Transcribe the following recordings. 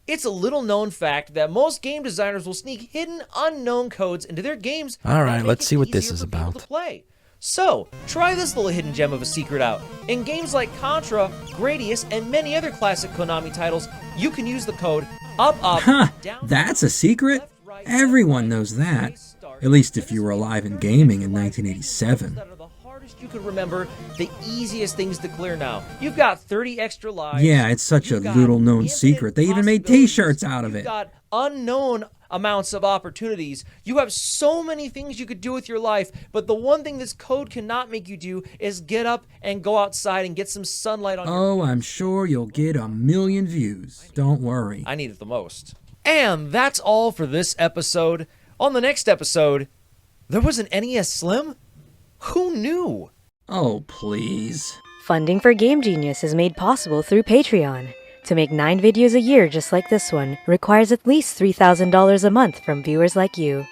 It's a little known fact that most game designers will sneak hidden unknown codes into their games. Alright, let's see what this is about. To play. So, try this little hidden gem of a secret out. In games like Contra, Gradius, and many other classic Konami titles, you can use the code down. That's a secret? Left, right, Everyone knows that. At least if you were alive in gaming in 1987. That are the hardest you could remember, the easiest things to clear now. You've got 30 extra lives. Yeah, it's such a You've got little known infinite secret. They even made possibilities. t-shirts out of You've it. got unknown amounts of opportunities. You have so many things you could do with your life, but the one thing this code cannot make you do is get up and go outside and get some sunlight on your... Oh, I'm sure you'll get 1 million views. Don't worry. I need it the most. And that's all for this episode. On the next episode, there was an NES Slim? Who knew? Oh, please. Funding for Game Genius is made possible through Patreon. To make 9 videos a year just like this one requires at least $3,000 a month from viewers like you.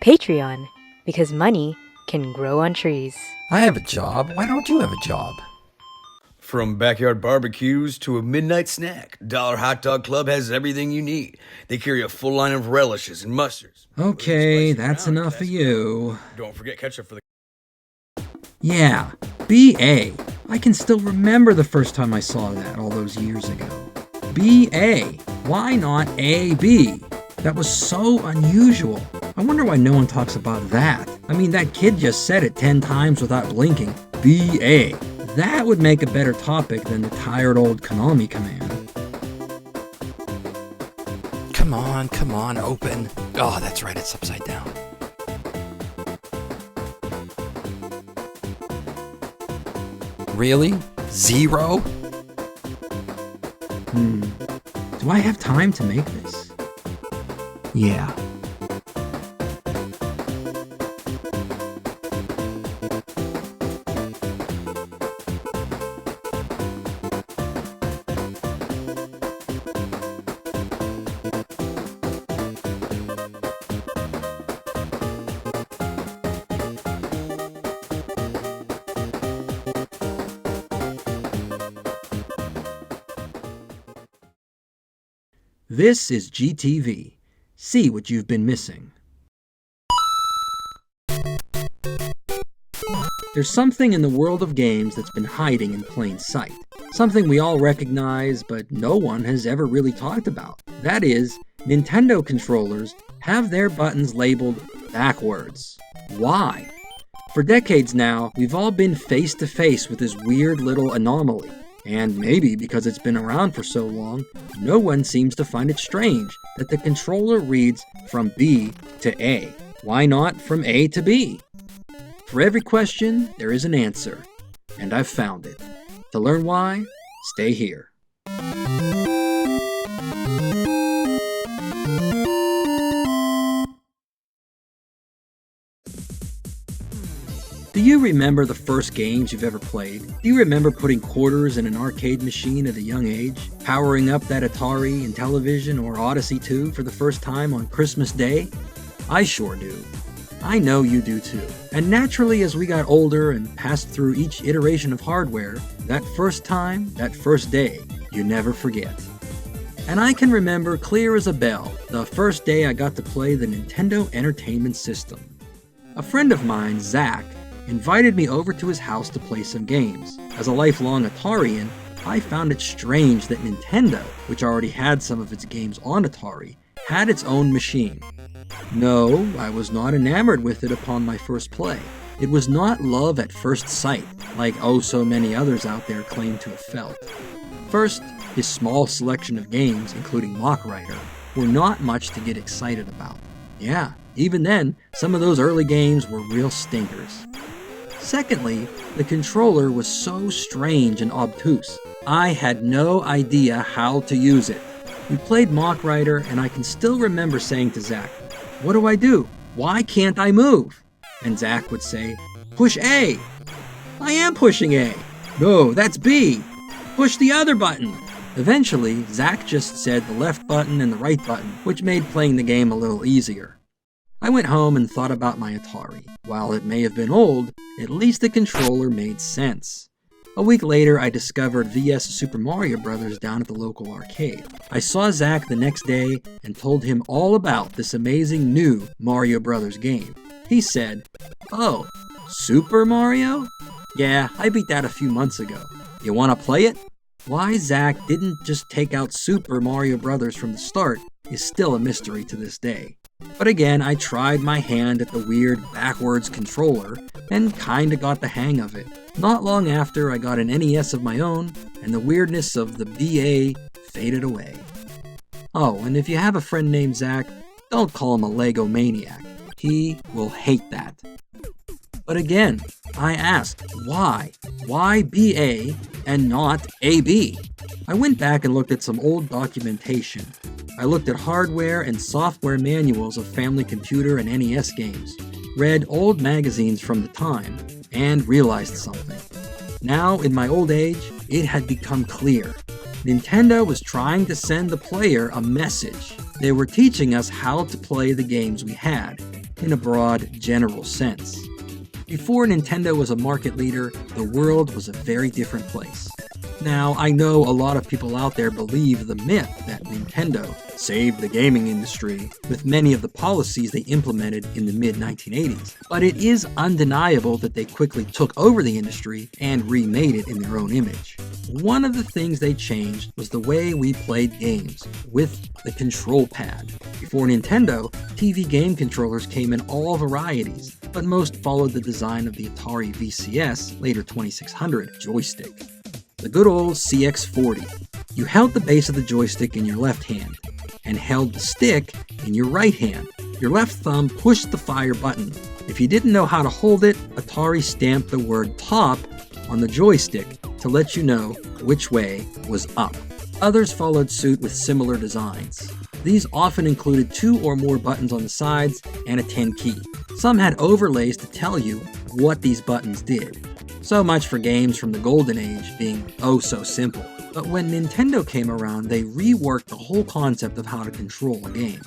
Patreon, because money can grow on trees. I have a job. Why don't you have a job? From backyard barbecues to a midnight snack, Dollar Hot Dog Club has everything you need. They carry a full line of relishes and mustards. Okay, Spicy that's brown, enough of classic. you. Don't forget ketchup for the... Yeah, BA. I can still remember the first time I saw that all those years ago. BA. Why not AB? That was so unusual. I wonder why no one talks about that. I mean, that kid just said it 10 times without blinking. BA. That would make a better topic than the tired old Konami command. Come on, open. Oh, that's right, it's upside down. Really? 0? Do I have time to make this? Yeah. This is GTV. See what you've been missing. There's something in the world of games that's been hiding in plain sight. Something we all recognize, but no one has ever really talked about. That is, Nintendo controllers have their buttons labeled backwards. Why? For decades now, we've all been face to face with this weird little anomaly. And maybe because it's been around for so long, no one seems to find it strange that the controller reads from B to A. Why not from A to B? For every question, there is an answer, and I've found it. To learn why, stay here. Do you remember the first games you've ever played? Do you remember putting quarters in an arcade machine at a young age? Powering up that Atari and television or Odyssey 2 for the first time on Christmas Day? I sure do. I know you do too. And naturally, as we got older and passed through each iteration of hardware, that first time, that first day, you never forget. And I can remember clear as a bell the first day I got to play the Nintendo Entertainment System. A friend of mine, Zach, invited me over to his house to play some games. As a lifelong Atarian, I found it strange that Nintendo, which already had some of its games on Atari, had its own machine. No, I was not enamored with it upon my first play. It was not love at first sight, like oh so many others out there claim to have felt. First, his small selection of games, including Mach Rider, were not much to get excited about. Yeah, even then, some of those early games were real stinkers. Secondly, the controller was so strange and obtuse. I had no idea how to use it. We played Mach Rider, and I can still remember saying to Zach, "What do I do? Why can't I move?" And Zach would say, "Push A." I am pushing A. No, that's B. Push the other button. Eventually, Zach just said the left button and the right button, which made playing the game a little easier. I went home and thought about my Atari. While it may have been old, at least the controller made sense. A week later, I discovered VS Super Mario Bros. Down at the local arcade. I saw Zach the next day and told him all about this amazing new Mario Bros. Game. He said, "Oh, Super Mario? Yeah, I beat that a few months ago. You want to play it?" Why Zach didn't just take out Super Mario Bros. From the start is still a mystery to this day. But again, I tried my hand at the weird backwards controller and kinda got the hang of it. Not long after, I got an NES of my own, and the weirdness of the BA faded away. Oh, and if you have a friend named Zach, don't call him a Lego maniac. He will hate that. But again, I asked, why? Why BA and not AB? I went back and looked at some old documentation. I looked at hardware and software manuals of Family Computer and NES games, read old magazines from the time, and realized something. Now, in my old age, it had become clear. Nintendo was trying to send the player a message. They were teaching us how to play the games we had, in a broad, general sense. Before Nintendo was a market leader, the world was a very different place. Now, I know a lot of people out there believe the myth that Nintendo saved the gaming industry with many of the policies they implemented in the mid-1980s, but it is undeniable that they quickly took over the industry and remade it in their own image. One of the things they changed was the way we played games, with the control pad. Before Nintendo, TV game controllers came in all varieties, but most followed the design of the Atari VCS, later 2600, joystick. The good old CX40. You held the base of the joystick in your left hand, and held the stick in your right hand. Your left thumb pushed the fire button. If you didn't know how to hold it, Atari stamped the word top on the joystick to let you know which way was up. Others followed suit with similar designs. These often included 2 or more buttons on the sides and a 10 key. Some had overlays to tell you what these buttons did. So much for games from the golden age being oh so simple. But when Nintendo came around, they reworked the whole concept of how to control a game.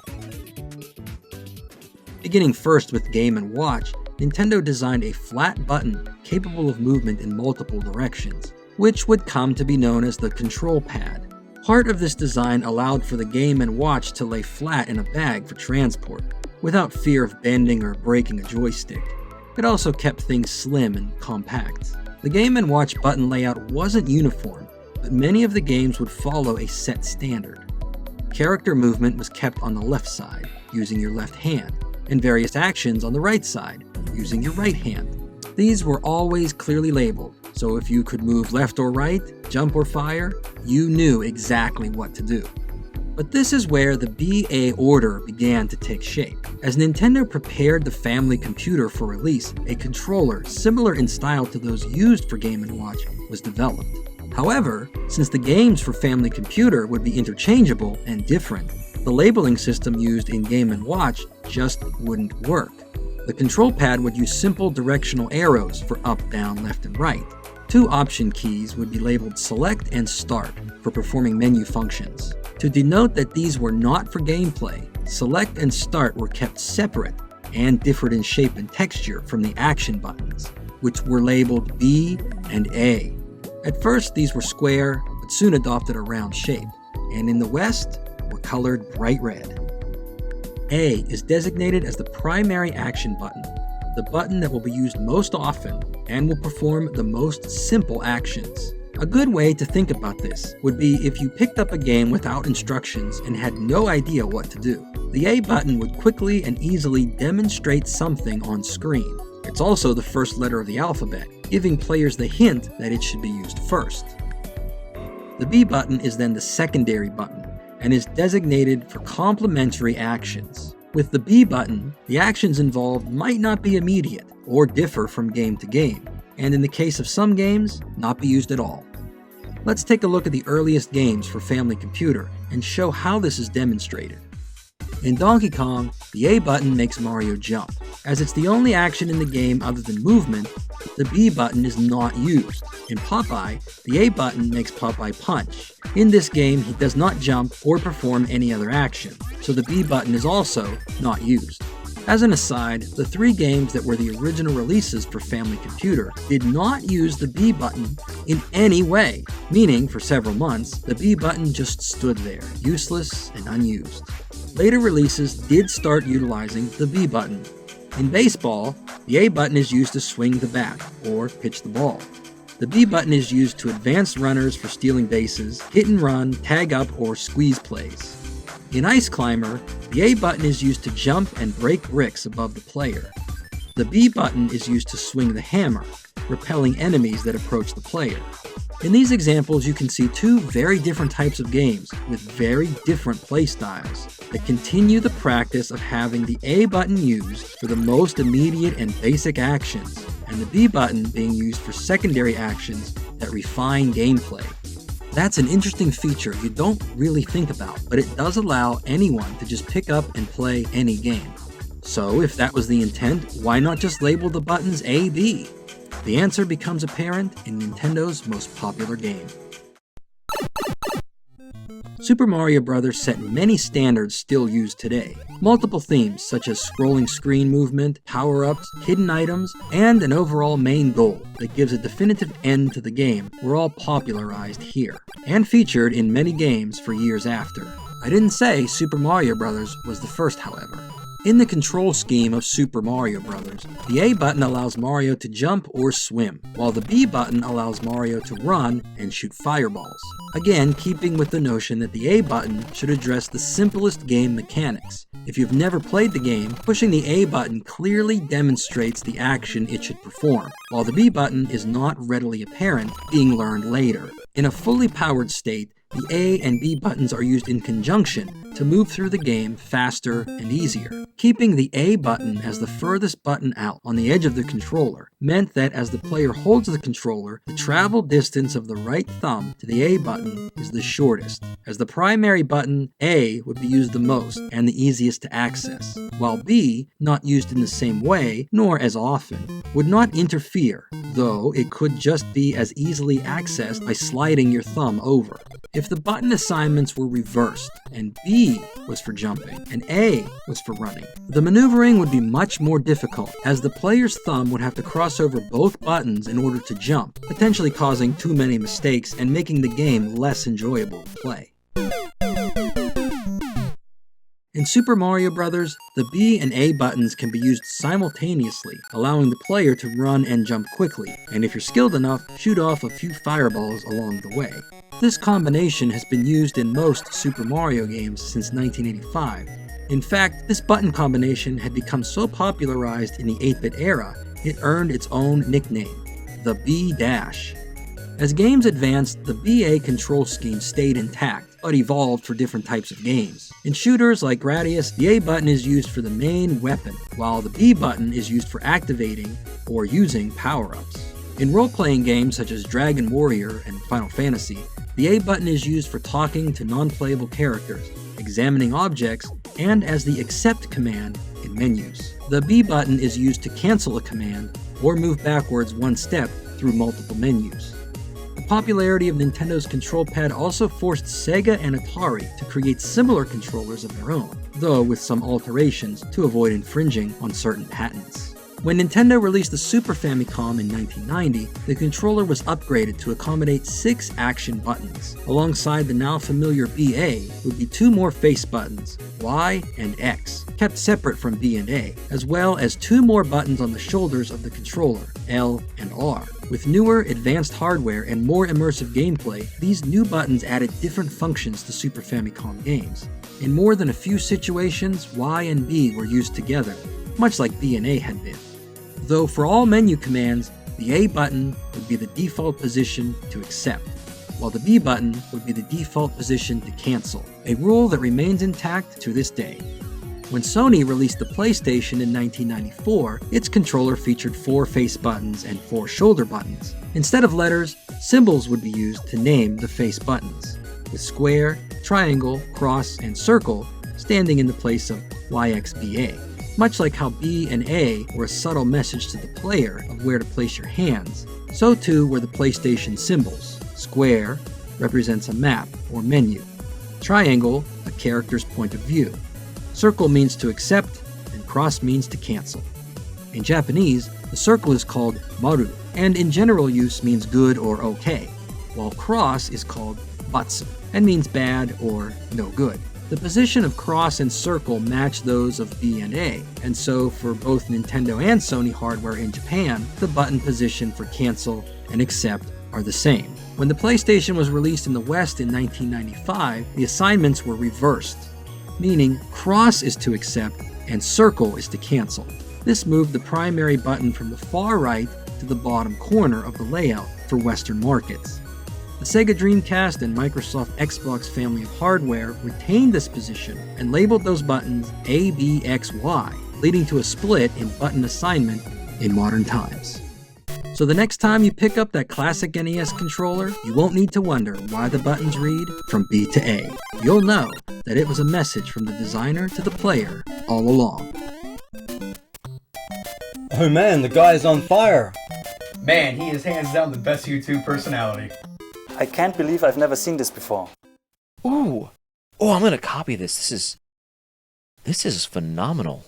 Beginning first with Game & Watch, Nintendo designed a flat button capable of movement in multiple directions, which would come to be known as the control pad. Part of this design allowed for the Game & Watch to lay flat in a bag for transport, without fear of bending or breaking a joystick. It also kept things slim and compact. The Game & Watch button layout wasn't uniform, but many of the games would follow a set standard. Character movement was kept on the left side, using your left hand, and various actions on the right side, using your right hand. These were always clearly labeled, so if you could move left or right, jump or fire, you knew exactly what to do. But this is where the BA order began to take shape. As Nintendo prepared the Family Computer for release, a controller similar in style to those used for Game & Watch was developed. However, since the games for Family Computer would be interchangeable and different, the labeling system used in Game & Watch just wouldn't work. The control pad would use simple directional arrows for up, down, left, and right. 2 option keys would be labeled Select and Start for performing menu functions. To denote that these were not for gameplay, Select and Start were kept separate and differed in shape and texture from the action buttons, which were labeled B and A. At first, these were square, but soon adopted a round shape, and in the West, were colored bright red. A is designated as the primary action button, the button that will be used most often and will perform the most simple actions. A good way to think about this would be if you picked up a game without instructions and had no idea what to do. The A button would quickly and easily demonstrate something on screen. It's also the first letter of the alphabet, giving players the hint that it should be used first. The B button is then the secondary button and is designated for complementary actions. With the B button, the actions involved might not be immediate or differ from game to game, and in the case of some games, not be used at all. Let's take a look at the earliest games for Family Computer and show how this is demonstrated. In Donkey Kong, the A button makes Mario jump. As it's the only action in the game other than movement, the B button is not used. In Popeye, the A button makes Popeye punch. In this game, he does not jump or perform any other action, so the B button is also not used. As an aside, the 3 games that were the original releases for Family Computer did not use the B button in any way, meaning for several months, the B button just stood there, useless and unused. Later releases did start utilizing the B button. In baseball, the A button is used to swing the bat or pitch the ball. The B button is used to advance runners for stealing bases, hit and run, tag up, or squeeze plays. In Ice Climber, the A button is used to jump and break bricks above the player. The B button is used to swing the hammer, repelling enemies that approach the player. In these examples, you can see 2 very different types of games with very different play styles that continue the practice of having the A button used for the most immediate and basic actions, and the B button being used for secondary actions that refine gameplay. That's an interesting feature you don't really think about, but it does allow anyone to just pick up and play any game. So if that was the intent, why not just label the buttons A, B? The answer becomes apparent in Nintendo's most popular game. Super Mario Bros. Set many standards still used today. Multiple themes such as scrolling screen movement, power-ups, hidden items, and an overall main goal that gives a definitive end to the game were all popularized here, and featured in many games for years after. I didn't say Super Mario Bros. Was the first, however. In the control scheme of Super Mario Bros., the A button allows Mario to jump or swim, while the B button allows Mario to run and shoot fireballs. Again, keeping with the notion that the A button should address the simplest game mechanics. If you've never played the game, pushing the A button clearly demonstrates the action it should perform, while the B button is not readily apparent, being learned later. In a fully powered state, the A and B buttons are used in conjunction to move through the game faster and easier. Keeping the A button as the furthest button out on the edge of the controller meant that as the player holds the controller, the travel distance of the right thumb to the A button is the shortest, as the primary button A would be used the most and the easiest to access, while B, not used in the same way, nor as often, would not interfere, though it could just be as easily accessed by sliding your thumb over. If the button assignments were reversed, and B was for jumping, and A was for running, the maneuvering would be much more difficult, as the player's thumb would have to cross over both buttons in order to jump, potentially causing too many mistakes and making the game less enjoyable to play. In Super Mario Bros., the B and A buttons can be used simultaneously, allowing the player to run and jump quickly, and if you're skilled enough, shoot off a few fireballs along the way. This combination has been used in most Super Mario games since 1985. In fact, this button combination had become so popularized in the 8-bit era, it earned its own nickname, the B-Dash. As games advanced, the BA control scheme stayed intact, but evolved for different types of games. In shooters like Gradius, the A button is used for the main weapon, while the B button is used for activating or using power-ups. In role-playing games such as Dragon Warrior and Final Fantasy, the A button is used for talking to non-playable characters, examining objects, and as the accept command in menus. The B button is used to cancel a command or move backwards one step through multiple menus. The popularity of Nintendo's control pad also forced Sega and Atari to create similar controllers of their own, though with some alterations to avoid infringing on certain patents. When Nintendo released the Super Famicom in 1990, the controller was upgraded to accommodate 6 action buttons. Alongside the now familiar BA would be 2 more face buttons, Y and X, kept separate from B and A, as well as 2 more buttons on the shoulders of the controller, L and R. With newer, advanced hardware and more immersive gameplay, these new buttons added different functions to Super Famicom games. In more than a few situations, Y and B were used together, much like B and A had been. Though for all menu commands, the A button would be the default position to accept, while the B button would be the default position to cancel, a rule that remains intact to this day. When Sony released the PlayStation in 1994, its controller featured 4 face buttons and 4 shoulder buttons. Instead of letters, symbols would be used to name the face buttons, with square, triangle, cross, and circle standing in the place of YXBA. Much like how B and A were a subtle message to the player of where to place your hands, so too were the PlayStation symbols. Square represents a map or menu. Triangle, a character's point of view. Circle means to accept, and cross means to cancel. In Japanese, the circle is called maru, and in general use means good or okay, while cross is called batsu, and means bad or no good. The position of cross and circle match those of B and A, and so for both Nintendo and Sony hardware in Japan, the button position for cancel and accept are the same. When the PlayStation was released in the West in 1995, the assignments were reversed, meaning cross is to accept and circle is to cancel. This moved the primary button from the far right to the bottom corner of the layout for Western markets. The Sega Dreamcast and Microsoft Xbox family of hardware retained this position and labeled those buttons A, B, X, Y, leading to a split in button assignment in modern times. So the next time you pick up that classic NES controller, you won't need to wonder why the buttons read from B to A. You'll know that it was a message from the designer to the player all along. Oh man, the guy is on fire! Man, he is hands down the best YouTube personality. I can't believe I've never seen this before. Ooh. Oh, I'm gonna copy this. This is phenomenal.